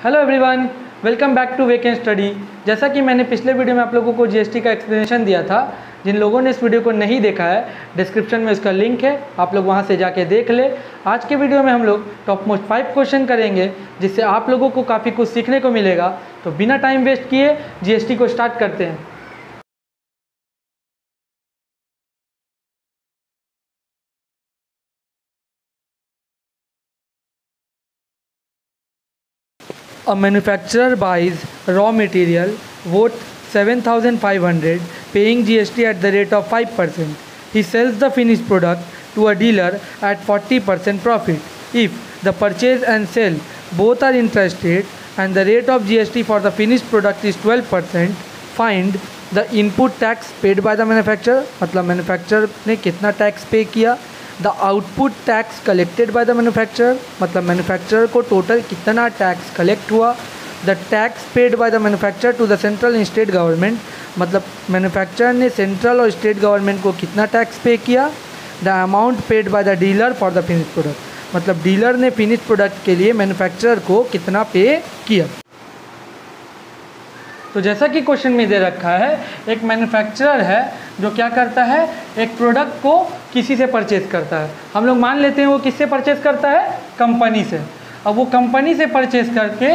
Hello everyone, welcome back to wake and study. जैसा कि मैंने पिछले वीडियो में आप लोगों को जीएसटी का एक्सप्लेनेशन दिया था, जिन लोगों ने इस वीडियो को नहीं देखा है डिस्क्रिप्शन में उसका लिंक है, आप लोग वहां से जाके देख ले। आज के वीडियो में हम लोग टॉप मोस्ट 5 क्वेश्चन करेंगे जिससे आप लोगों को काफ़ी कुछ सीखने को मिलेगा। तो बिना टाइम वेस्ट किए जीएसटी को स्टार्ट करते हैं। A manufacturer buys raw material worth 7,500, paying GST at the rate of 5%. He sells the finished product to a dealer at 40% profit. If the purchase and sale both are intrastate and the rate of GST for the finished product is 12%, find the input tax paid by the manufacturer. मतलब manufacturer ने कितना tax pay किया। The output tax collected by the manufacturer, मतलब manufacturer को total कितना tax collect हुआ। The tax paid by the manufacturer to the central and state government, मतलब manufacturer ने सेंट्रल और स्टेट गवर्नमेंट को कितना टैक्स पे किया। The amount paid by the dealer for the finish product, मतलब dealer ने finish product के लिए मैन्युफैक्चरर को कितना पे किया। तो जैसा कि क्वेश्चन में दे रखा है, एक मैन्युफैक्चरर है जो क्या करता है, एक प्रोडक्ट को किसी से परचेज करता है। हम लोग मान लेते हैं वो किससे परचेज करता है, कंपनी से। अब वो कंपनी से परचेज करके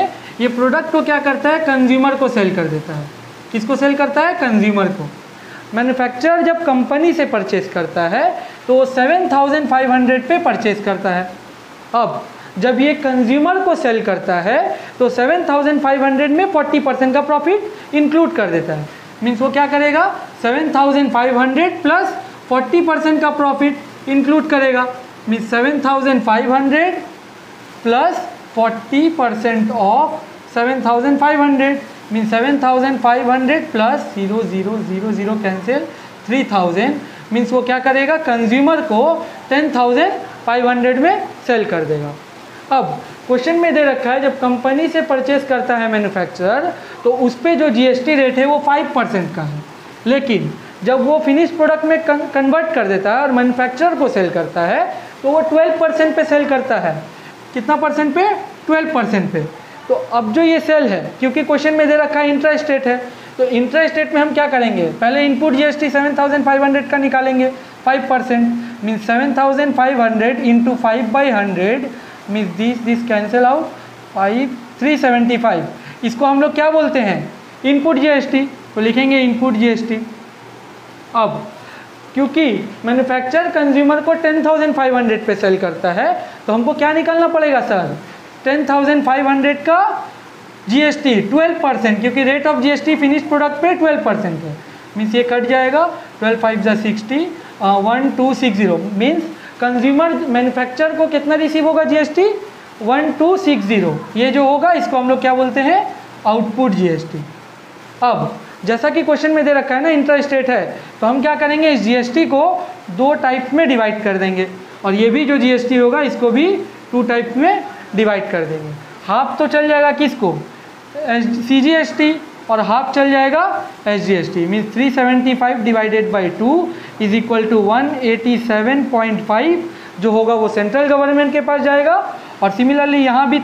ये प्रोडक्ट को क्या करता है, कंज्यूमर को सेल कर देता है। किसको सेल करता है, कंज्यूमर को। मैन्युफैक्चरर जब कंपनी से परचेज करता है तो वो 7,500 पे परचेज करता है। अब जब ये कंज्यूमर को सेल करता है तो 7,500 में 40% का प्रॉफिट इंक्लूड कर देता है। मीन्स वो क्या करेगा, 7,500 प्लस 40% का प्रॉफिट इंक्लूड करेगा। Means 7,500 plus 40% of 7,500 means 7,500 plus 0,000 cancel 3,000 means वो क्या करेगा, कंज्यूमर को 10,500 में सेल कर देगा। अब क्वेश्चन में दे रखा है जब कंपनी से परचेस करता है मैन्युफैक्चरर तो उस पर जो जीएसटी रेट है वो 5% का है। लेकिन जब वो फिनिश प्रोडक्ट में कन्वर्ट कर देता है और मैन्युफैक्चरर को सेल करता है तो वो 12% पे सेल करता है। कितना परसेंट पे, 12% पे। तो अब जो ये सेल है, क्योंकि क्वेश्चन में दे रखा है इंट्रा स्टेट है, तो इंट्रा स्टेट में हम क्या करेंगे, पहले इनपुट जीएसटी 7,500 का निकालेंगे 5%। Means 7,500 into 5/100 means this cancel out 375। इसको हम लोग क्या बोलते हैं, इनपुट जीएसटी। तो लिखेंगे इनपुट जीएसटी। अब क्योंकि मैन्युफैक्चरर कंज्यूमर को 10,500 पे सेल करता है तो हमको क्या निकालना पड़ेगा सर, 10,500 का जीएसटी 12%, क्योंकि rate of GST finish product पे 12% है। मीन्स ये कट जाएगा, 12 5 जा 60, 1260 मीन्स कंज्यूमर मैन्युफैक्चरर को कितना रिसीव होगा जीएसटी, 1260। ये जो होगा इसको हम लोग क्या बोलते हैं, आउटपुट जीएसटी। अब जैसा कि क्वेश्चन में दे रखा है ना इंट्रा स्टेट है, तो हम क्या करेंगे, इस जीएसटी को 2 टाइप में डिवाइड कर देंगे और ये भी जो जीएसटी होगा इसको भी 2 टाइप में डिवाइड कर देंगे। हाफ तो चल जाएगा किसको, सीजीएसटी, और हाफ चल जाएगा SGST. Means 375 divided by 2 is equal to 187.5 जो होगा वो सेंट्रल गवर्नमेंट के पास जाएगा। और सिमिलरली यहाँ भी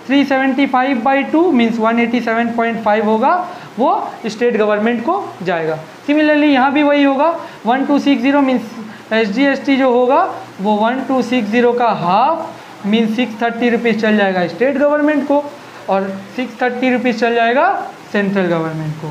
375/2 मीन्स 187.5 होगा वो स्टेट गवर्नमेंट को जाएगा। सिमिलरली यहाँ भी वही होगा, 1260 मीन्स एसजीएसटी जो होगा वो 1260 का हाफ मीन्स 630 रुपीज़ चल जाएगा स्टेट गवर्नमेंट को और 630 रुपीज़ चल जाएगा सेंट्रल गवर्नमेंट को।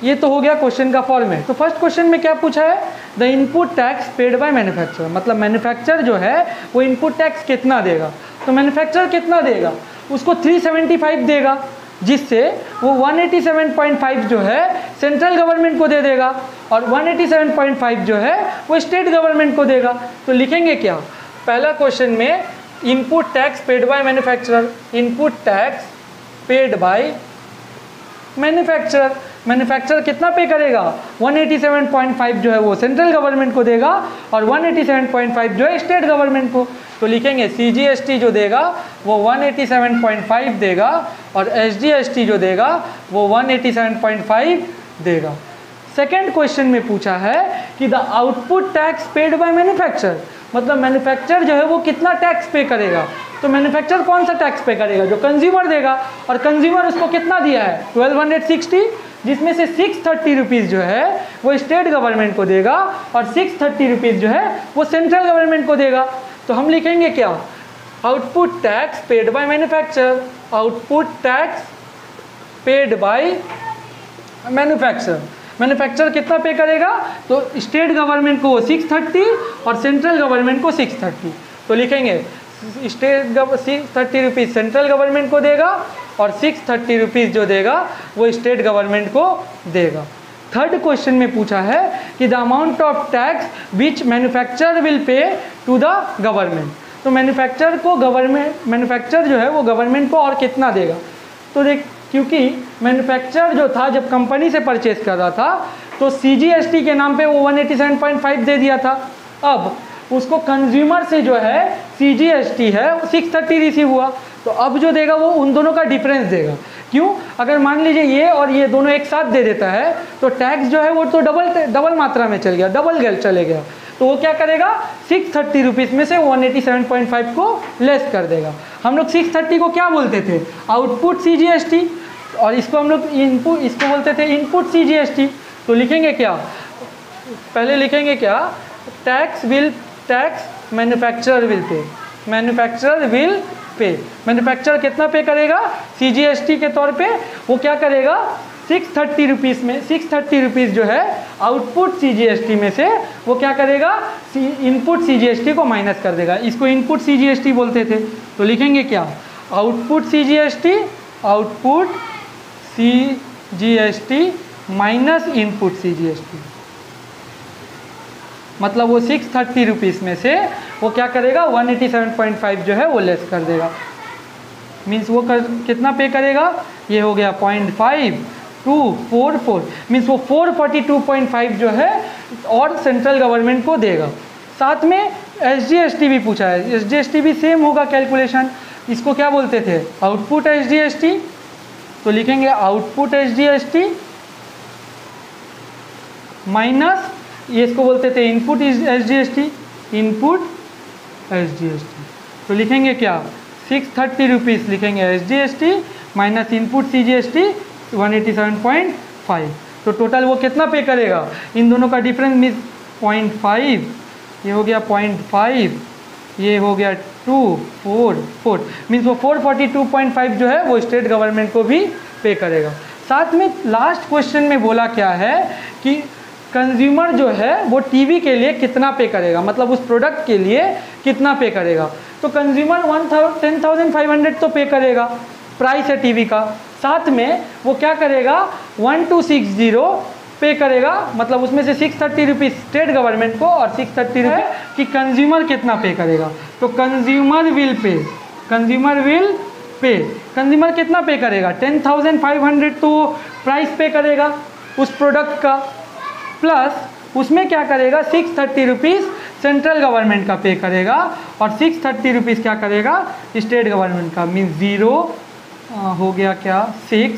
ये तो हो गया क्वेश्चन का फॉर्मेट। तो फर्स्ट क्वेश्चन में क्या पूछा है, the input tax paid bye manufacturer, मतलब मैन्युफैक्चरर जो है वो इनपुट टैक्स कितना देगा। तो मैन्युफैक्चरर कितना देगा, उसको 375 देगा, जिससे वो 187.5 जो है सेंट्रल गवर्नमेंट को दे देगा और 187.5 जो है वो स्टेट गवर्नमेंट को देगा। तो लिखेंगे क्या, पहला क्वेश्चन में input tax paid bye manufacturer, input tax paid bye manufacturer. Manufacturer कितना पे करेगा, 187.5 जो है वो सेंट्रल गवर्नमेंट को देगा और 187.5 जो है स्टेट गवर्नमेंट को। तो लिखेंगे सीजीएसटी जो देगा वो 187.5 देगा और एसजीएसटी जो देगा वो 187.5 देगा। सेकेंड क्वेश्चन में पूछा है कि the output tax paid bye manufacturer, मतलब मैन्युफैक्चरर जो है वो कितना टैक्स पे करेगा। तो मैन्युफैक्चरर कौन सा टैक्स पे करेगा? जो कंज्यूमर देगा, और कंज्यूमर उसको कितना दिया है? 1260, जिसमें से 630 रुपीज़ जो है वो स्टेट गवर्नमेंट को देगा और 630 रुपीज़ जो है वो सेंट्रल गवर्नमेंट को देगा। तो हम लिखेंगे क्या? Output tax paid bye manufacturer, output tax paid bye manufacturer. Manufacturer कितना पे करेगा? तो स्टेट गवर्नमेंट को वो 630 और सेंट्रल गवर्नमेंट को 630। तो लिखेंगे स्टेट 630 रुपीज़ सेंट्रल गवर्नमेंट को देगा और 630 रुपीज़ जो देगा वो स्टेट गवर्नमेंट को देगा। थर्ड क्वेश्चन में पूछा है कि the amount of tax which manufacturer will pay to the government. तो मैन्युफैक्चरर जो है वो गवर्नमेंट को और कितना देगा? तो देख, क्योंकि मैन्युफैक्चरर जो था जब कंपनी से परचेज कर रहा था तो CGST के नाम पे वो 187.5 दे दिया था। अब उसको कंज्यूमर से जो है CGST है 630 रिसीव हुआ, तो अब जो देगा वो उन दोनों का डिफरेंस देगा। क्यों? अगर मान लीजिए ये और ये दोनों एक साथ दे देता है तो टैक्स जो है वो तो डबल मात्रा में चल गया, चले गया। तो वो क्या करेगा? 630 रुपीज़ में से 187.5 को लेस कर देगा। हम लोग 630 को क्या बोलते थे? आउटपुट CGST, और इसको हम लोग इसको बोलते थे इनपुट CGST। तो लिखेंगे क्या? पहले लिखेंगे क्या? टैक्स मैन्युफैक्चरर विल पे, मैन्युफैक्चरर विल पे। मैन्युफैक्चरर कितना पे करेगा? CGST के तौर पे वो क्या करेगा? 630 रुपीज़ में 630 रुपीज़ जो है आउटपुट CGST में से वो क्या करेगा? इनपुट CGST को माइनस कर देगा। इसको इनपुट CGST बोलते थे। तो लिखेंगे क्या? Output CGST minus input CGST। मतलब वो 630 रुपीज़ में से वो क्या करेगा? 187.5 जो है वो लेस कर देगा। मीन्स वो कितना पे करेगा? ये हो गया 0.5244, मीन्स वो 442.5 जो है और सेंट्रल गवर्नमेंट को देगा। साथ में SGST भी पूछा है, SGST भी सेम होगा कैलकुलेशन। इसको क्या बोलते थे? Output SGST। तो लिखेंगे आउटपुट SGST माइनस ये इसको बोलते थे इनपुट SGST, इनपुट SGST। तो लिखेंगे क्या? 630 रुपीज़ लिखेंगे SGST माइनस इनपुट CGST 187.5। तो टोटल वो कितना पे करेगा? इन दोनों का डिफरेंस मीन्स 0.5, ये हो गया 0.5, ये हो गया 244, मीन्स वो 442.5 जो है वो स्टेट गवर्नमेंट को भी पे करेगा। साथ में लास्ट क्वेश्चन में बोला क्या है कि कंज्यूमर जो है वो टीवी के लिए कितना पे करेगा, मतलब उस प्रोडक्ट के लिए कितना पे करेगा। तो कंज्यूमर 10,500 तो पे करेगा, प्राइस है टीवी का। साथ में वो क्या करेगा? 1260 पे करेगा, मतलब उसमें से 630 रुपीज़ स्टेट गवर्नमेंट को और 630 रुपये कि कंज्यूमर कितना पे करेगा। तो कंज्यूमर विल पे कंज्यूमर कितना पे करेगा? 10,500 तो प्राइस पे करेगा उस प्रोडक्ट का, प्लस उसमें क्या करेगा? 630 रुपीज़ सेंट्रल गवर्नमेंट का पे करेगा और 630 रुपीज़ क्या करेगा? स्टेट गवर्नमेंट का। मीन्स 0 हो गया क्या? 6,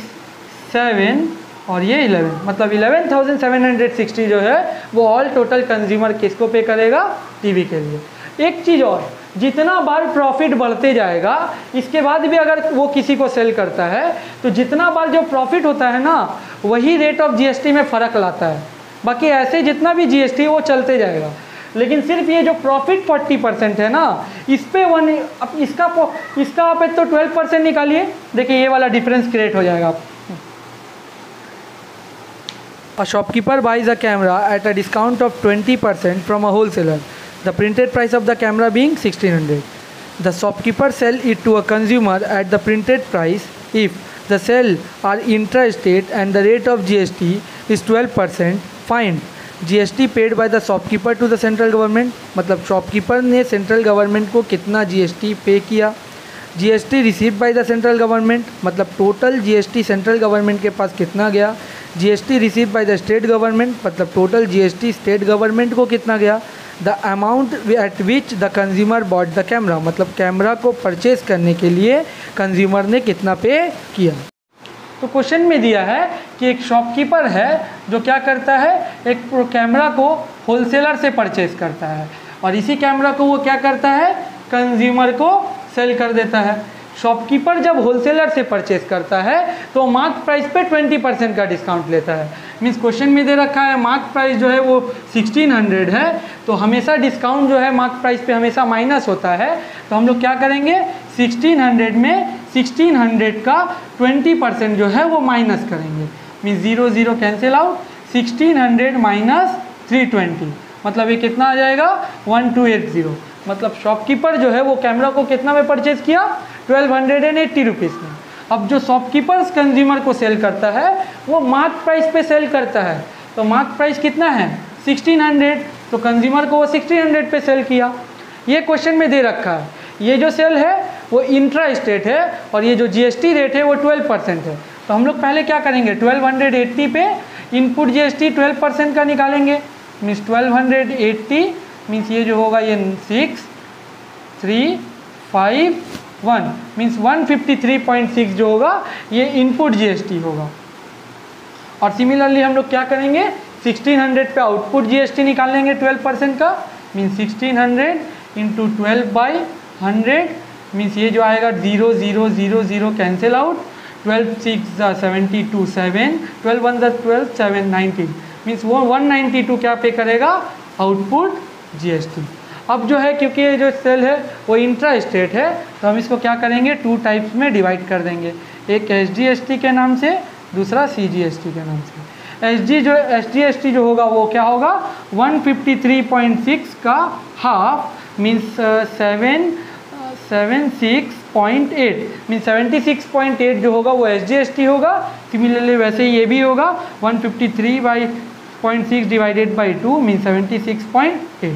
7 और ये 11, मतलब 11,760 जो है वो ऑल टोटल कंज्यूमर किसको पे करेगा? टीवी के लिए। एक चीज़ और, जितना बार प्रॉफिट बढ़ते जाएगा इसके बाद भी अगर वो किसी को सेल करता है तो जितना बार जो प्रॉफिट होता है ना वही रेट ऑफ GST में फ़र्क लाता है। बाकी ऐसे जितना भी GST वो चलते जाएगा, लेकिन सिर्फ ये जो प्रॉफिट 40% है ना इस पे इसका आप तो 12% निकालिए, देखिए ये वाला डिफरेंस क्रिएट हो जाएगा। A shopkeeper buys a camera at a discount of 20% from a wholesaler. The printed price of the camera being 1600. The shopkeeper sells it to a consumer at the printed price. If the sale are intra-state and the rate of GST is 12%, find GST paid by the shopkeeper to the central government. मतलब shopkeeper ने central government को कितना GST पे किया। GST receive by the central government, मतलब total GST central government के पास कितना गया। GST receive by the state government, मतलब टोटल GST स्टेट गवर्नमेंट को कितना गया। The amount at which the consumer bought the camera, मतलब कैमरा को परचेज करने के लिए कंज्यूमर ने कितना पे किया। तो क्वेश्चन में दिया है कि एक शॉपकीपर है जो क्या करता है, एक कैमरा को होलसेलर से परचेज करता है और इसी कैमरा को वो क्या करता है, कंज्यूमर को सेल कर देता है। शॉपकीपर जब होलसेलर से परचेज करता है तो मार्क प्राइस पे 20% का डिस्काउंट लेता है। मीन्स क्वेश्चन में दे रखा है मार्क प्राइस जो है वो 1600 है, तो हमेशा डिस्काउंट जो है मार्क प्राइस पे हमेशा माइनस होता है। तो हम लोग क्या करेंगे, 1600 में 1600 का 20% जो है वो माइनस करेंगे। मीन्स 0 0 कैंसिल आउट, 1600 माइनस 320 मतलब ये कितना आ जाएगा 1280। मतलब शॉपकीपर जो है वो कैमरा को कितना में परचेज किया, 1280 रुपीज़ में। अब जो शॉपकीपर्स कंज्यूमर को सेल करता है वो मार्क प्राइस पे सेल करता है, तो मार्क प्राइस कितना है 1600, तो कंज्यूमर को वो 1600 पे सेल किया। ये क्वेश्चन में दे रखा है, ये जो सेल है वो इंट्रा स्टेट है और ये जो जीएसटी रेट है वो 12% है। तो हम लोग पहले क्या करेंगे, 1280 पे इनपुट जीएसटी 12% का निकालेंगे। मीन्स 1280 मीन्स ये जो होगा ये 6351 मीन्स 153.6 जो होगा ये इनपुट जीएसटी होगा। और सिमिलरली हम लोग क्या करेंगे, 1600 पे आउटपुट जीएसटी निकालेंगे 12% का। मीन्स 1600 इंटू 12/100 मीन्स ये जो आएगा 0 0 0 0 कैंसिल आउट, 12 6 72 7, 12 1 12 7 19 मीन्स वो 192 क्या पे करेगा, आउटपुट जीएसटी। अब जो है क्योंकि ये जो सेल है वो इंट्रा स्टेट है तो हम इसको क्या करेंगे, 2 टाइप्स में डिवाइड कर देंगे, एक एसजीएसटी के नाम से, दूसरा सीजीएसटी के नाम से। एसजीएसटी जो होगा वो क्या होगा, 153.6 का हाफ मीन्स 76.8 मीन्स 76.8 जो होगा वो एसजीएसटी होगा। सिमिलरली वैसे ही ये भी होगा 153/0.6 डिवाइडेड बाई 2 मीन्स 76.8।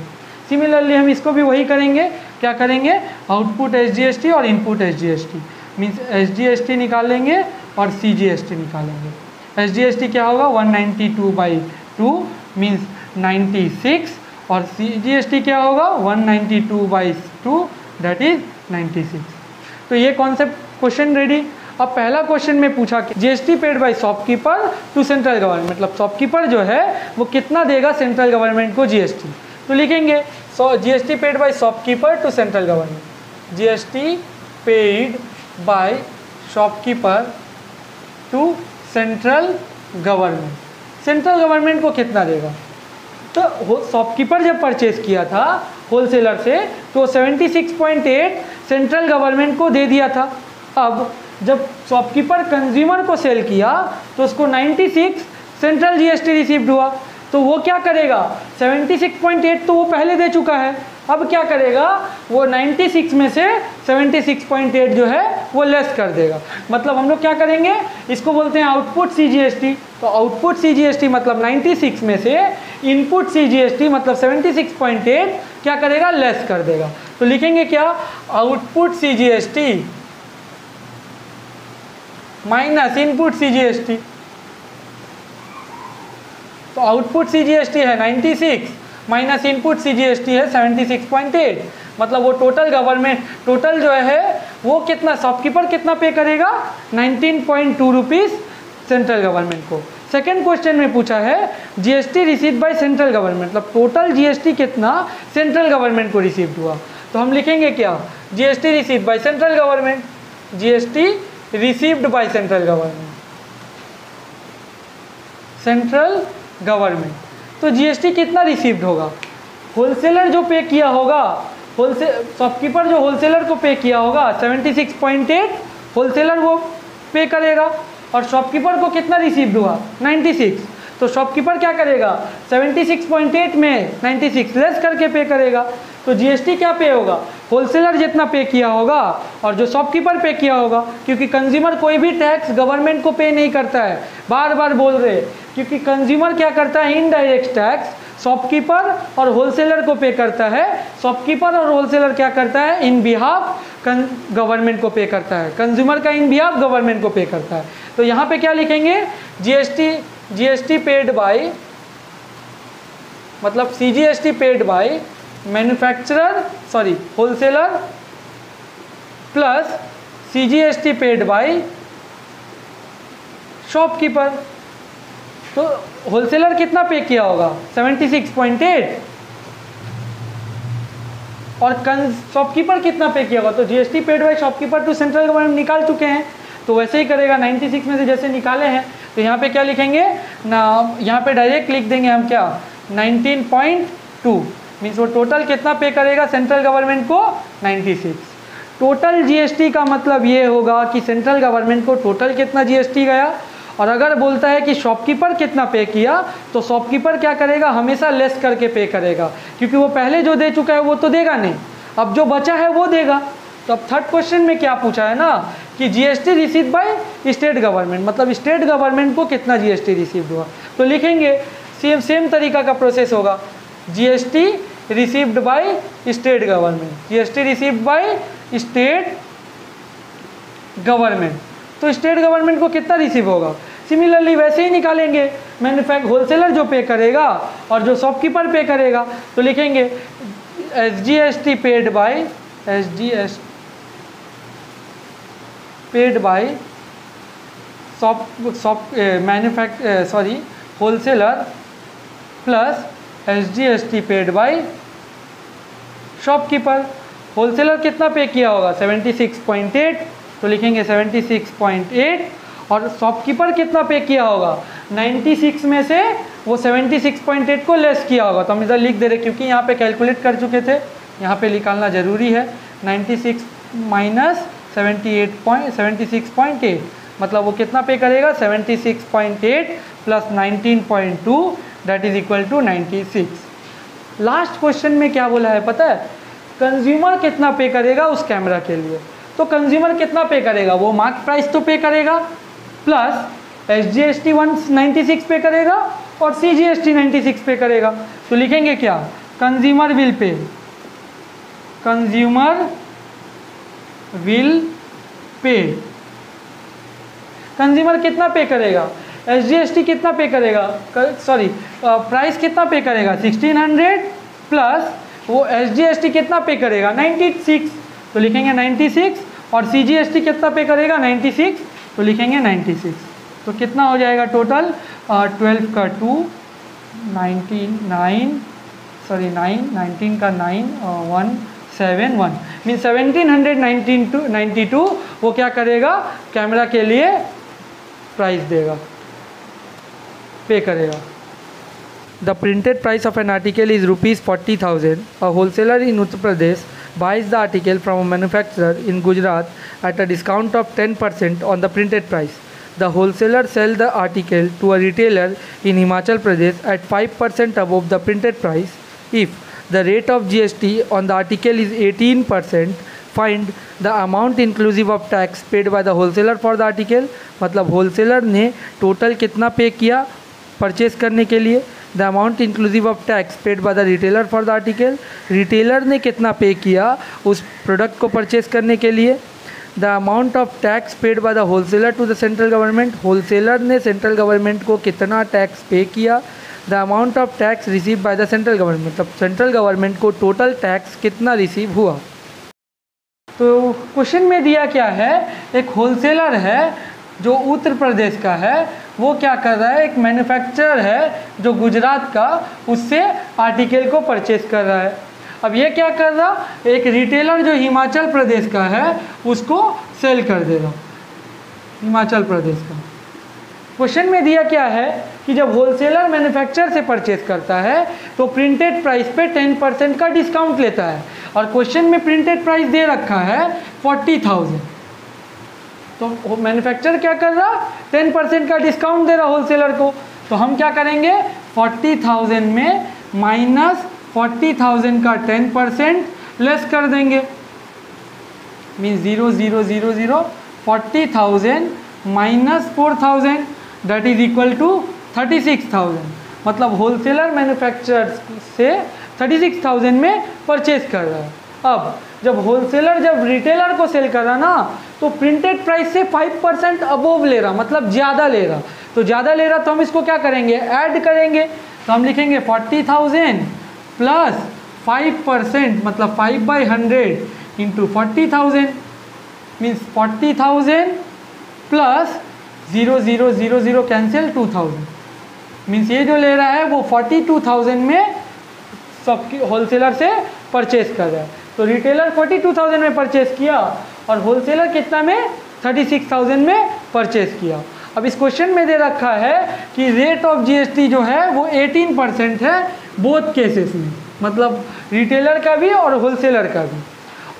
सिमिलरली हम इसको भी वही करेंगे, क्या करेंगे, आउटपुट एसजीएसटी और इनपुट एसजीएसटी मीन्स एसजीएसटी निकालेंगे और सीजीएसटी निकालेंगे। एसजीएसटी क्या होगा 192/2 मीन्स 96 और सीजीएसटी क्या होगा 192/2 दैट इज 96। तो ये कॉन्सेप्ट क्वेश्चन रेडी। अब पहला क्वेश्चन में पूछा कि GST paid by shopkeeper to central government, मतलब शॉपकीपर जो है वो कितना देगा सेंट्रल गवर्नमेंट को जीएसटी। तो लिखेंगे GST paid by shopkeeper to central government, GST paid by shopkeeper to central government, central government को कितना देगा। तो शॉपकीपर जब परचेज किया था होलसेलर से तो 76.8 सेंट्रल गवर्नमेंट को दे दिया था। अब जब शॉपकीपर कंज्यूमर को सेल किया तो उसको 96 सेंट्रल जीएसटी रिसीव्ड हुआ, तो वो क्या करेगा, 76.8 तो वो पहले दे चुका है, अब क्या करेगा, वो 96 में से 76.8 जो है वो लेस कर देगा। मतलब हम लोग क्या करेंगे, इसको बोलते हैं आउटपुट सीजीएसटी। तो आउटपुट सीजीएसटी मतलब 96 में से इनपुट सीजीएसटी मतलब 76.8 क्या करेगा, लेस कर देगा। तो लिखेंगे क्या, output CGST minus input CGST. तो आउटपुट सीजीएसटी है 96 माइनस इनपुट सीजीएसटी है 76.8, मतलब वो टोटल जो है वो कितना, शॉपकीपर कितना पे करेगा 19.2 रुपीज़ सेंट्रल गवर्नमेंट को। सेकेंड क्वेश्चन में पूछा है GST receive by central government, मतलब टोटल जीएसटी कितना सेंट्रल गवर्नमेंट को रिसीव्ड हुआ। तो हम लिखेंगे क्या, GST receive by central government, GST received by central government, central government. तो जीएसटी कितना रिसीव्ड होगा, होलसेलर जो पे किया होगा, शॉपकीपर जो होलसेलर को पे किया होगा 76.8 होलसेलर वो पे करेगा, और शॉपकीपर को कितना रिसीव्ड हुआ 96, तो शॉपकीपर क्या करेगा 76.8 में 96 लेस करके पे करेगा। तो जीएसटी क्या पे होगा, होलसेलर जितना पे किया होगा और जो शॉपकीपर पे किया होगा, क्योंकि कंज्यूमर कोई भी टैक्स गवर्नमेंट को पे नहीं करता है, बार बार बोल रहे, क्योंकि कंज्यूमर क्या करता है, इनडायरेक्ट टैक्स शॉपकीपर और होलसेलर को पे करता है, शॉपकीपर और होलसेलर क्या करता है, इन बिहाफ गवर्नमेंट को पे करता है, कंज्यूमर का इन बिहाफ गवर्नमेंट को पे करता है। तो यहाँ पे क्या लिखेंगे, जीएसटी पेड बाय मतलब CGST paid by wholesaler plus CGST paid by shopkeeper. तो होलसेलर कितना पे किया होगा 76.8 और शॉपकीपर कितना पे किया होगा, तो GST paid by shopkeeper to central government निकाल चुके हैं, तो वैसे ही करेगा 96 में से जैसे निकाले हैं, तो यहाँ पे क्या लिखेंगे ना, यहाँ पे डायरेक्ट लिख देंगे हम क्या 19.2 मीन्स वो टोटल कितना पे करेगा सेंट्रल गवर्नमेंट को 96। टोटल जीएसटी का मतलब ये होगा कि सेंट्रल गवर्नमेंट को टोटल कितना जीएसटी गया, और अगर बोलता है कि शॉपकीपर कितना पे किया तो शॉपकीपर क्या करेगा हमेशा लेस करके पे करेगा, क्योंकि वो पहले जो दे चुका है वो तो देगा नहीं, अब जो बचा है वो देगा। तो अब थर्ड क्वेश्चन में क्या पूछा है ना कि GST receive by state government, मतलब स्टेट गवर्नमेंट को कितना जीएसटी रिसीव हुआ, तो लिखेंगे सेम तरीका का प्रोसेस होगा, GST received by state government, GST received by state government, तो स्टेट गवर्नमेंट को कितना रिसीव होगा, सिमिलरली वैसे ही निकालेंगे, होलसेलर जो पे करेगा और जो शॉपकीपर पे करेगा, तो लिखेंगे SGST paid by wholesaler plus SGST paid by shopkeeper. Wholesaler कितना पे किया होगा 76.8, तो लिखेंगे 76.8, और शॉपकीपर कितना पे किया होगा 96 में से वो 76.8 को लेस किया होगा, तो हम इधर लिख दे रहे क्योंकि यहाँ पे कैलकुलेट कर चुके थे, यहाँ पे निकालना जरूरी है। 96 माइनस 76.8 मतलब वो कितना पे करेगा 76.8 plus 19.2 that is equal to 96। Last question में क्या बोला है पता है, कंज्यूमर कितना पे करेगा उस कैमरा के लिए, तो कंज्यूमर कितना पे करेगा, वो मार्क प्राइस तो पे करेगा प्लस एसजीएसटी 196 पे करेगा और सीजीएसटी 96 पे करेगा, तो लिखेंगे क्या कंज्यूमर विल पे कंज्यूमर कितना पे करेगा, एसजीएसटी कितना पे करेगा, प्राइस कितना पे करेगा 1600 प्लस वो एसजीएसटी कितना पे करेगा 96, तो लिखेंगे 96, और सीजीएसटी कितना पे करेगा 96, तो लिखेंगे 96। तो कितना हो जाएगा टोटल 12 का 2 19 का 9 171 मीन 1792 वो क्या करेगा कैमरा के लिए प्राइस देगा, पे करेगा। The printed price of an article is ₹40,000। A wholesaler in Uttar Pradesh buys the article from a manufacturer in Gujarat at a discount of 10% on the printed price. The wholesaler sells the article to a retailer in Himachal Pradesh at 5% above the printed price. If the rate of GST on the article is 18%, find the amount inclusive of tax paid by the wholesaler for the article. मतलब wholesaler ने total कितना पे किया purchase करने के लिए, the amount inclusive of tax paid by the retailer for the article, retailer ने कितना पे किया उस प्रोडक्ट को परचेज करने के लिए, the amount of tax paid by the wholesaler to the central government, wholesaler ने सेंट्रल गवर्नमेंट को कितना टैक्स पे किया, the amount of tax receive by the central government, मतलब सेंट्रल गवर्नमेंट को टोटल टैक्स कितना रिसीव हुआ। तो question में दिया क्या है, एक होलसेलर है जो उत्तर प्रदेश का है, वो क्या कर रहा है, एक मैन्युफैक्चरर है जो गुजरात का, उससे आर्टिकल को परचेज कर रहा है। अब ये क्या कर रहा, एक रिटेलर जो हिमाचल प्रदेश का है उसको सेल कर देगा, हिमाचल प्रदेश का। क्वेश्चन में दिया क्या है कि जब होलसेलर मैन्युफैक्चरर से परचेज करता है तो प्रिंटेड प्राइस पे 10% का डिस्काउंट लेता है, और क्वेश्चन में प्रिंटेड प्राइस दे रखा है 40,000, तो मैन्युफैक्चरर क्या कर रहा 10% का डिस्काउंट दे रहा होलसेलर को, तो हम क्या करेंगे 40,000 में माइनस 40,000 का 10% लेस कर देंगे, means 0 0 0 0 40,000 minus 4,000 that is equal to 36,000, मतलब होलसेलर मैन्युफैक्चरर से 36,000 में परचेज कर रहा है। अब जब होलसेलर जब रिटेलर को सेल कर रहा ना, तो प्रिंटेड प्राइस से 5% अबोव ले रहा, मतलब ज़्यादा ले रहा, तो ज़्यादा ले रहा तो हम इसको क्या करेंगे ऐड करेंगे, तो हम लिखेंगे 40,000 प्लस 5% मतलब 5/100 into 40,000 means 40,000 plus 0 0 0 0 cancel 2,000 means ये जो ले रहा है वो 42,000 में सब होलसेलर से परचेज कर रहा है। तो रिटेलर 42,000 में परचेस किया और होलसेलर कितना में 36,000 में परचेस किया। अब इस क्वेश्चन में दे रखा है कि रेट ऑफ जीएसटी जो है वो 18% है बोथ केसेस में, मतलब रिटेलर का भी और होलसेलर का भी।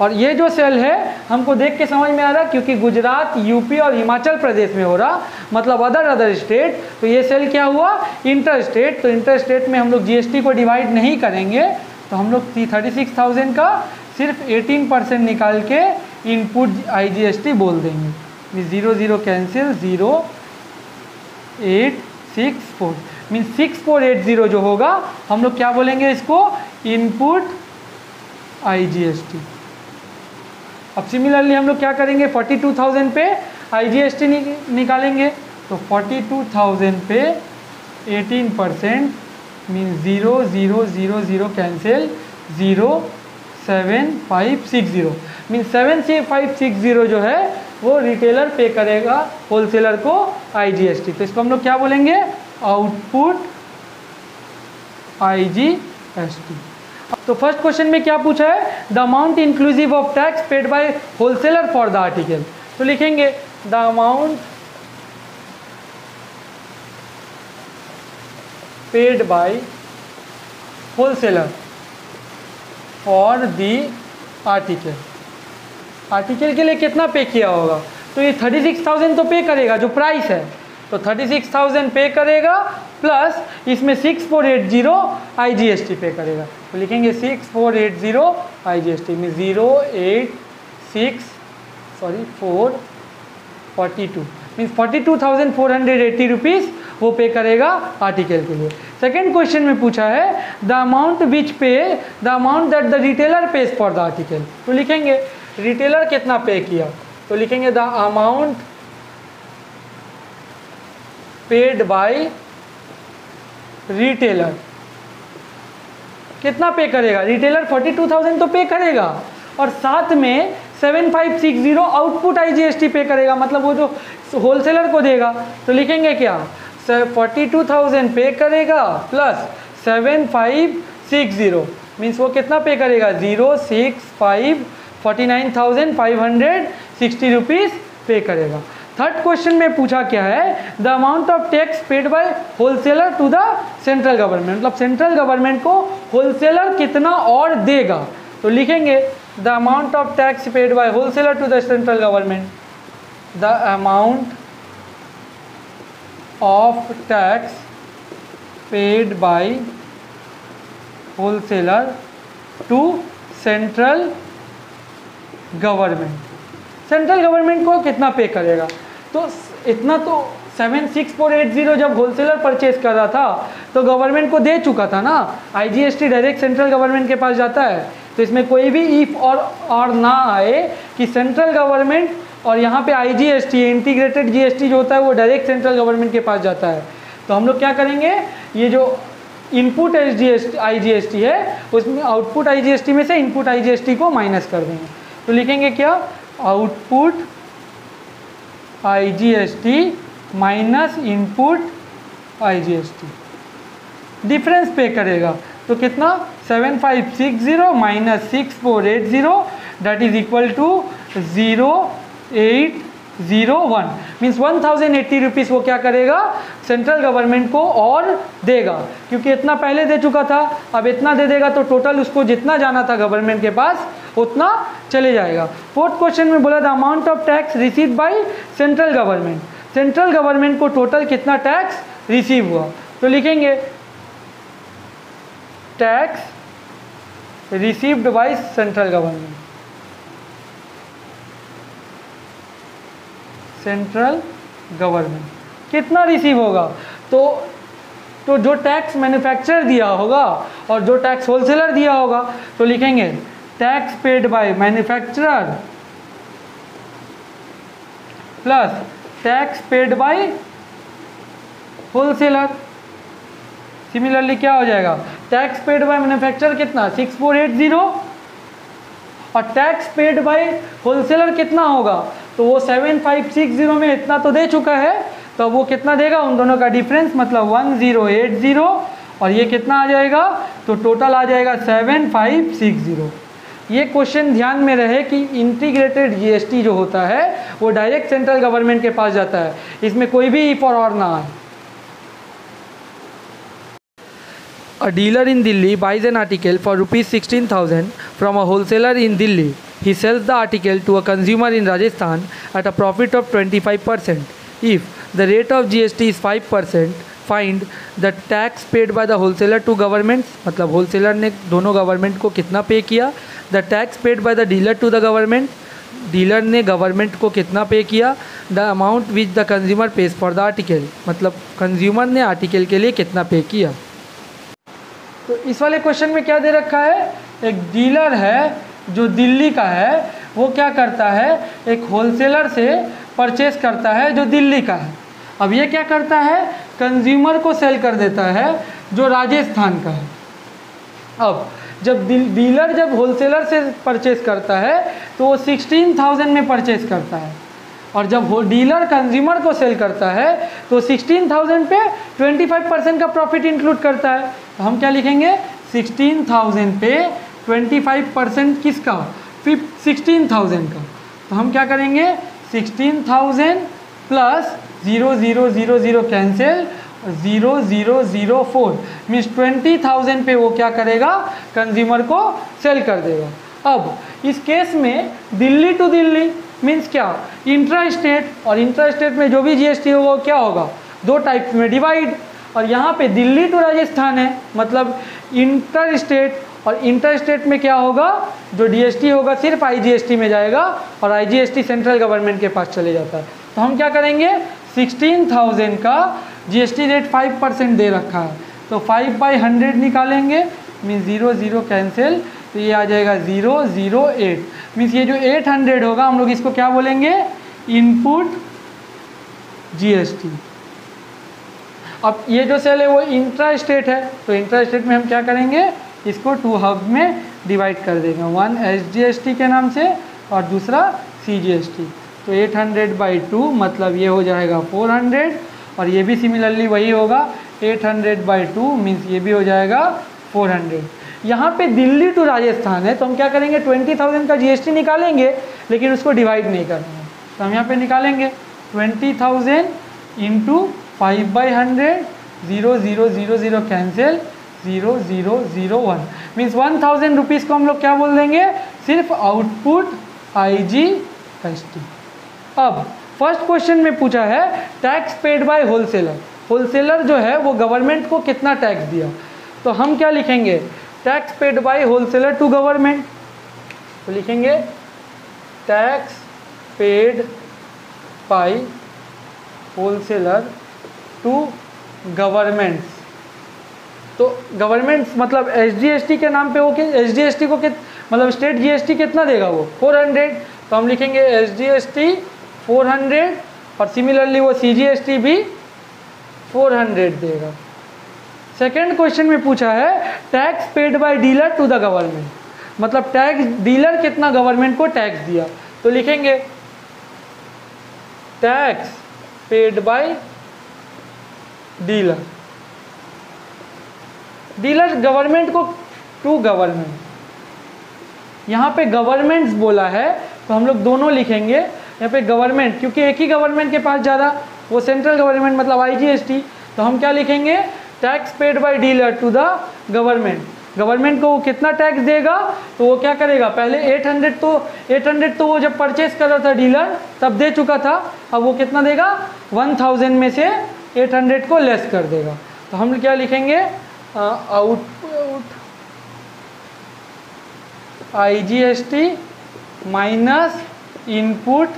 और ये जो सेल है हमको देख के समझ में आ रहा क्योंकि गुजरात, यूपी और हिमाचल प्रदेश में हो रहा, मतलब अदर स्टेट, तो ये सेल क्या हुआ इंटर स्टेट। तो इंटर स्टेट में हम लोग जीएसटी को डिवाइड नहीं करेंगे, तो हम लोग 36,000 का सिर्फ 18% निकाल के इनपुट आईजीएसटी बोल देंगे। 0 0 कैंसिल, 0864 मीन 6480 जो होगा हम लोग क्या बोलेंगे इसको इनपुट आईजीएसटी। अब सिमिलरली हम लोग क्या करेंगे 42,000 पे आईजीएसटी निकालेंगे, तो 42,000 पे 18% मीन 0 0 0 0 कैंसिल, 07560 मीन 7560 जो है वो रिटेलर पे करेगा होलसेलर को आईजीएसटी। तो इसको हम लोग क्या बोलेंगे आउटपुट आईजीएसटी। तो फर्स्ट क्वेश्चन में क्या पूछा है the amount inclusive of tax paid by wholesaler for the article. तो लिखेंगे the amount paid by wholesaler for the article. Article के लिए कितना पे किया होगा, तो ये 36,000 तो पे करेगा जो प्राइस है, तो 36,000 पे करेगा प्लस इसमें 6480 आईजीएसटी पे करेगा। तो लिखेंगे 6480 आईजीएसटी में 442 मीन्स 42,480 रुपीज़ वो पे करेगा आर्टिकल के लिए। सेकेंड क्वेश्चन में पूछा है द अमाउंट विच पे the amount that the retailer page for the article. तो लिखेंगे रिटेलर कितना पे किया, तो लिखेंगे the amount paid bye retailer. कितना पे करेगा रिटेलर 42,000 तो पे करेगा और साथ में 7560 आउटपुट आईजीएसटी पे करेगा, मतलब वो जो होलसेलर को देगा। तो लिखेंगे क्या 42,000 पे करेगा प्लस 7560 मीन्स वो कितना पे करेगा 49,560 रुपीज़ पे करेगा। थर्ड क्वेश्चन में पूछा क्या है the amount of tax paid by wholesaler to the central government, मतलब सेंट्रल गवर्नमेंट को होलसेलर कितना और देगा। तो लिखेंगे the amount of tax paid by wholesaler to the central government, the amount of tax paid by wholesaler to central government. Central government को कितना pay करेगा, तो इतना तो 76,480 जब होलसेलर परचेज कर रहा था तो गवर्नमेंट को दे चुका था ना, आईजीएसटी डायरेक्ट सेंट्रल गवर्नमेंट के पास जाता है। तो इसमें कोई भी इफ और ना आए कि सेंट्रल गवर्नमेंट और यहाँ पे आईजीएसटी इंटीग्रेटेड जीएसटी जो होता है वो डायरेक्ट सेंट्रल गवर्नमेंट के पास जाता है। तो हम लोग क्या करेंगे ये जो इनपुट आईजीएसटी है उसमें आउटपुट आईजीएसटी में से इनपुट आईजीएसटी को माइनस कर देंगे। तो लिखेंगे क्या output IGST minus input IGST, difference pay करेगा। तो कितना 7560 minus 6480 that is equal to 0801 means 1080 rupees वो क्या करेगा सेंट्रल गवर्नमेंट को और देगा, क्योंकि इतना पहले दे चुका था अब इतना दे देगा तो टोटल उसको जितना जाना था गवर्नमेंट के पास उतना चले जाएगा। फोर्थ क्वेश्चन में बोला the amount of tax received by central government, central government को टोटल कितना टैक्स रिसीव हुआ। तो लिखेंगे tax received by central government, central government कितना रिसीव होगा, तो जो टैक्स मैन्युफैक्चरर दिया होगा और जो टैक्स होलसेलर दिया होगा। तो लिखेंगे tax paid bye manufacturer plus tax paid by wholesaler. Similarly क्या हो जाएगा टैक्स पेड बाय मैन्युफैक्चरर कितना 6480 और टैक्स पेड बाय होलसेलर कितना होगा, तो वो 7560 में इतना तो दे चुका है तो वो कितना देगा उन दोनों का डिफरेंस मतलब 1080 और ये कितना आ जाएगा तो टोटल आ जाएगा 7560। ये क्वेश्चन ध्यान में रहे कि इंटीग्रेटेड जीएसटी जो होता है वो डायरेक्ट सेंट्रल गवर्नमेंट के पास जाता है, इसमें कोई भी इफ और ना आए। A dealer in Delhi buys an article for rupees 16,000 from a wholesaler in Delhi. He sells the article to a consumer in Rajasthan at a profit of 25%. If the rate of GST is 5%, find the tax paid by the wholesaler to government. मतलब wholesaler ने दोनों government को कितना पे किया, the tax paid by the dealer to the government, dealer ने government को कितना पे किया, the amount which the consumer page for the article, मतलब कंज्यूमर ने आर्टिकल के लिए कितना पे किया। तो इस वाले क्वेश्चन में क्या दे रखा है, एक डीलर है जो दिल्ली का है, वो क्या करता है, एक होलसेलर से परचेस करता है जो दिल्ली का है। अब ये क्या करता है, कंज्यूमर को सेल कर देता है जो राजस्थान का है। अब जब डीलर जब होलसेलर से परचेस करता है तो वो 16,000 में परचेस करता है, और जब डीलर कंज्यूमर को सेल करता है तो 16,000 पे 25% का प्रॉफिट इंक्लूड करता है। तो हम क्या लिखेंगे, 16,000 पे 25% किसका, 16,000 का। तो हम क्या करेंगे, 16,000 प्लस 0000 कैंसिल, 0004 मीन्स 20,000 पे वो क्या करेगा, कंज्यूमर को सेल कर देगा। अब इस केस में दिल्ली टू दिल्ली मीन्स क्या, इंट्रा स्टेट, और इंट्रा स्टेट में जो भी जीएसटी होगा वो क्या होगा, दो टाइप्स में डिवाइड। और यहाँ पे दिल्ली टू राजस्थान है, मतलब इंटर स्टेट, और इंटर स्टेट में क्या होगा, जो जीएसटी होगा सिर्फ आईजीएसटी में जाएगा, और आईजीएसटी सेंट्रल गवर्नमेंट के पास चले जाता है। तो हम क्या करेंगे, 16,000 का जीएसटी रेट 5% दे रखा है, तो 5/100 निकालेंगे, मीन्स 00 कैंसिल, तो ये आ जाएगा 008 मीन्स ये जो 800 होगा हम लोग इसको क्या बोलेंगे, इनपुट जीएसटी। अब ये जो सेल है वो इंट्रा स्टेट है, तो इंट्रा स्टेट में हम क्या करेंगे, इसको 2 हब में डिवाइड कर देंगे, 1 एसजीएसटी के नाम से और दूसरा सीजीएसटी। तो 800/2 मतलब ये हो जाएगा 400, और ये भी सिमिलरली वही होगा, 800/2 मीन्स ये भी हो जाएगा 400। यहाँ पे दिल्ली टू राजस्थान है, तो हम क्या करेंगे, 20,000 का जीएसटी निकालेंगे, लेकिन उसको डिवाइड नहीं करना है। तो हम यहाँ पे निकालेंगे 20,000 इंटू 5/100, 0000 कैंसिल, 0001 मीन्स 1,000 रुपीज़ को हम लोग क्या बोल देंगे, सिर्फ आउटपुट आईजीएसटी। अब फर्स्ट क्वेश्चन में पूछा है tax paid by wholesaler, wholesaler जो है वो गवर्नमेंट को कितना टैक्स दिया। तो हम क्या लिखेंगे, tax paid by wholesaler to government, तो लिखेंगे tax paid by wholesaler to governments. तो गवर्नमेंट्स मतलब एसजीएसटी के नाम पे वो एसजीएसटी को मतलब स्टेट जीएसटी कितना देगा, वो 400, तो हम लिखेंगे एसजीएसटी 400, और सिमिलरली वो सीजीएसटी भी 400 देगा। सेकेंड क्वेश्चन में पूछा है tax paid by dealer to the government, मतलब टैक्स डीलर कितना गवर्नमेंट को टैक्स दिया, तो लिखेंगे tax paid by dealer, dealer government को टू गवर्नमेंट। यहाँ पे गवर्नमेंट्स बोला है तो हम लोग दोनों लिखेंगे, यहाँ पे गवर्नमेंट क्योंकि एक ही गवर्नमेंट के पास जा रहा, वो सेंट्रल गवर्नमेंट मतलब आईजीएसटी, तो हम क्या लिखेंगे, tax paid by dealer to the government. Government को वो कितना टैक्स देगा, तो वो क्या करेगा, पहले 800 तो वो जब परचेस कर रहा था डीलर तब दे चुका था, अब वो कितना देगा, 1,000 में से 800 को लेस कर देगा। तो हम क्या लिखेंगे, output IGST minus input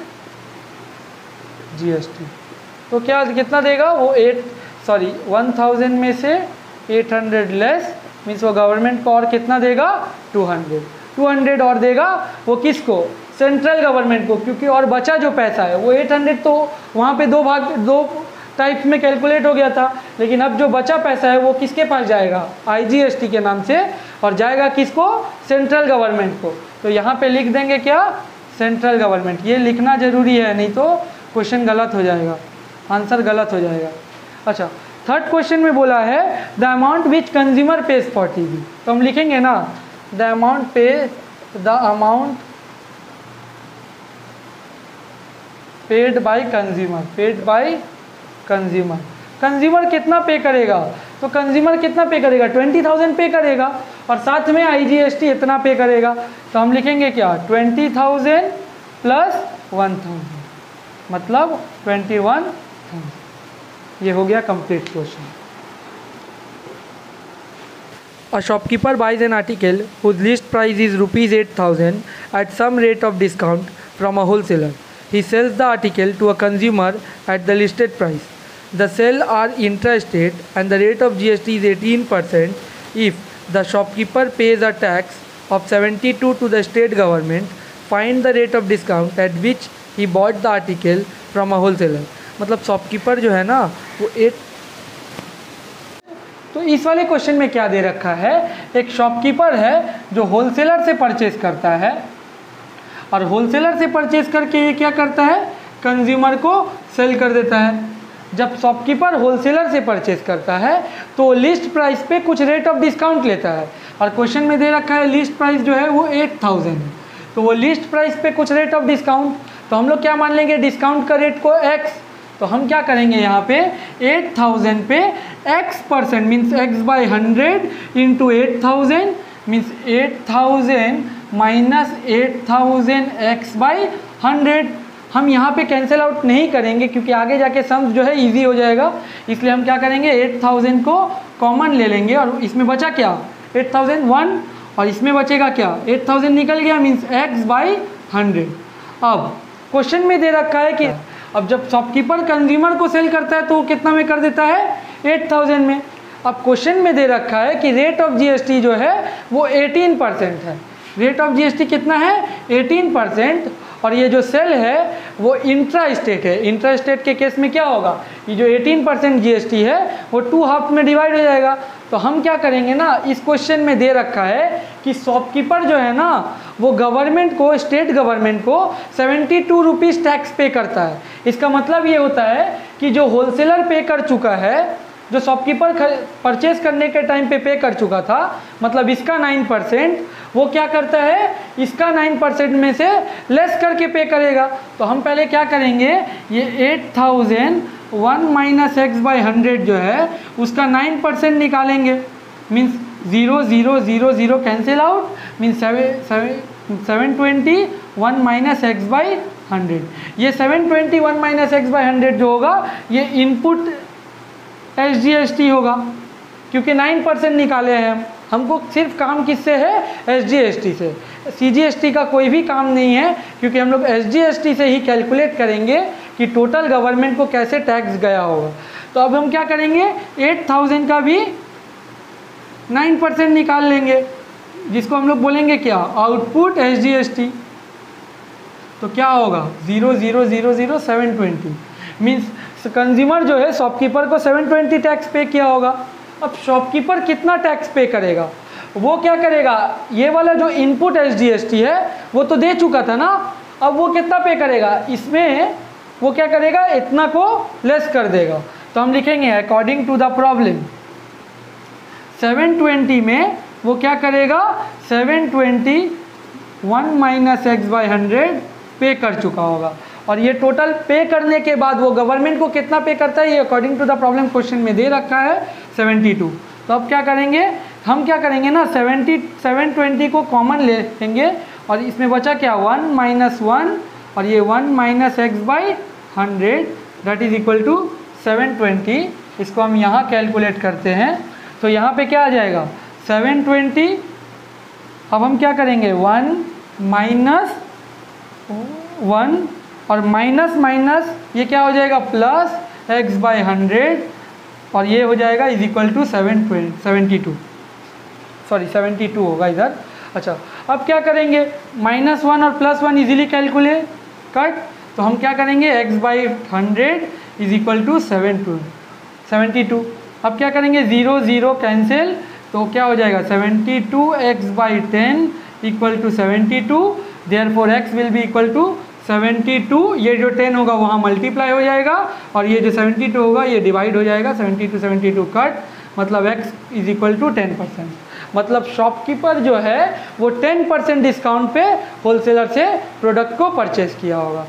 GST. तो क्या कितना देगा वो 1,000 में से 800 लेस मीन्स वो गवर्नमेंट को और कितना देगा, 200 और देगा वो किसको, सेंट्रल गवर्नमेंट को, क्योंकि और बचा जो पैसा है वो 800 तो वहाँ पे दो टाइप्स में कैलकुलेट हो गया था, लेकिन अब जो बचा पैसा है वो किसके पास जाएगा, आईजीएसटी के नाम से, और जाएगा किसको, सेंट्रल गवर्नमेंट को। तो यहाँ पे लिख देंगे क्या, सेंट्रल गवर्नमेंट। ये लिखना जरूरी है, नहीं तो क्वेश्चन गलत हो जाएगा, आंसर गलत हो जाएगा। अच्छा, थर्ड क्वेश्चन में बोला है the amount which consumer page for TV, तो हम लिखेंगे ना द अमाउंट पे the amount paid by consumer, paid by consumer. Consumer कितना पे करेगा? तो कंज्यूमर कितना पे करेगा? 20,000 पे करेगा और साथ में IGST इतना पे करेगा। तो हम लिखेंगे क्या? 20,000 प्लस 1,000 मतलब 21,000। ये हो गया complete question. A shopkeeper buys an article whose list price is rupees 8,000 at some rate of discount from a wholesaler. He sells the article to a consumer at the listed price. The sales are intra-state and the rate of GST is 18%. If the shopkeeper pays a tax of 72 to the state government, find the rate of discount at which he bought the article from a wholesaler. मतलब shopkeeper जो है ना वो तो इस वाले question में क्या दे रखा है? एक शॉपकीपर है जो होलसेलर से परचेज करता है और होलसेलर से परचेज करके ये क्या करता है? कंज्यूमर को सेल कर देता है। जब शॉपकीपर होलसेलर से परचेज करता है तो लिस्ट प्राइस पे कुछ रेट ऑफ डिस्काउंट लेता है और क्वेश्चन में दे रखा है लिस्ट प्राइस जो है वो 8,000 है। तो वो लिस्ट प्राइस पे कुछ रेट ऑफ डिस्काउंट, तो हम लोग क्या मान लेंगे? डिस्काउंट का रेट को x। तो हम क्या करेंगे यहाँ पे 8,000 पे x% means x by 100 into 8,000 means 8,000 minus 8,000 x by 100। हम यहाँ पे कैंसिल आउट नहीं करेंगे क्योंकि आगे जाके सम्स जो है इजी हो जाएगा, इसलिए हम क्या करेंगे 8,000 को कॉमन ले लेंगे और इसमें बचा क्या? 8,001 और इसमें बचेगा क्या? 8,000 निकल गया मीन्स x बाई 100। अब क्वेश्चन में दे रखा है कि अब जब शॉपकीपर कंज्यूमर को सेल करता है तो वो कितना में कर देता है? 8,000 में। अब क्वेश्चन में दे रखा है कि रेट ऑफ GST जो है वो 18% है। रेट ऑफ GST कितना है? 18%। और ये जो सेल है वो इंट्रा स्टेट है। इंट्रा स्टेट के केस में क्या होगा? ये जो 18% GST है वो 2 हाफ में डिवाइड हो जाएगा। तो हम क्या करेंगे ना, इस क्वेश्चन में दे रखा है कि शॉपकीपर जो है ना वो गवर्नमेंट को, स्टेट गवर्नमेंट को 72 रुपीज़ टैक्स पे करता है। इसका मतलब ये होता है कि जो होलसेलर पे कर चुका है, जो शॉपकीपर परचेज करने के टाइम पे कर चुका था, मतलब इसका 9%, वो क्या करता है? इसका 9% में से लेस करके पे करेगा। तो हम पहले क्या करेंगे, ये 8,001 माइनस x बाई 100 जो है उसका 9% निकालेंगे। Means 0 0 0 0 cancel out means 721 minus x by 100। ये 721 माइनस x बाई 100 जो होगा ये इनपुट SGST होगा क्योंकि 9% निकाले हैं हम। हमको सिर्फ काम किससे है? SGST से। CGST का कोई भी काम नहीं है क्योंकि हम लोग SGST से ही कैलकुलेट करेंगे कि टोटल गवर्नमेंट को कैसे टैक्स गया होगा। तो अब हम क्या करेंगे 8,000 का भी 9% निकाल लेंगे जिसको हम लोग बोलेंगे क्या? Output SGST। तो क्या होगा 0 0 0 0 720 मीन्स कंज्यूमर जो है शॉपकीपर को 720 टैक्स पे किया होगा। अब शॉपकीपर कितना टैक्स पे करेगा? वो क्या करेगा, ये वाला जो इनपुट SGST है वो तो दे चुका था ना, अब वो कितना पे करेगा? इसमें वो क्या करेगा? इतना को लेस कर देगा। तो हम लिखेंगे अकॉर्डिंग टू द प्रॉब्लम 720 में वो क्या करेगा? 721 माइनस x बाई 100 पे कर चुका होगा और ये टोटल पे करने के बाद वो गवर्नमेंट को कितना पे करता है? ये according to the problem question में दे रखा है 72। तो अब क्या करेंगे, हम क्या करेंगे ना 720 को कॉमन ले लेंगे और इसमें बचा क्या? 1 माइनस 1 और ये 1 minus x by 100 that is equal to 720। इसको हम यहाँ कैलकुलेट करते हैं तो यहाँ पे क्या आ जाएगा 720। अब हम क्या करेंगे 1 माइनस 1 और माइनस माइनस ये क्या हो जाएगा प्लस x बाई 100 और ये हो जाएगा इज इक्वल टू 72 होगा इधर। अच्छा अब क्या करेंगे -1 और +1 इजीली कैलकुलेट कट, तो हम क्या करेंगे x by 100 is equal to 72। अब क्या करेंगे 0 0 कैंसिल, तो क्या हो जाएगा 72x by 10 equal to 72, therefore x will be equal to 72। ये जो 10 होगा वहाँ मल्टीप्लाई हो जाएगा और ये जो 72 होगा ये डिवाइड हो जाएगा। 72 कट मतलब x इज इक्वल टू 10%। मतलब शॉपकीपर जो है वो 10% डिस्काउंट पे होलसेलर से प्रोडक्ट को परचेज किया होगा।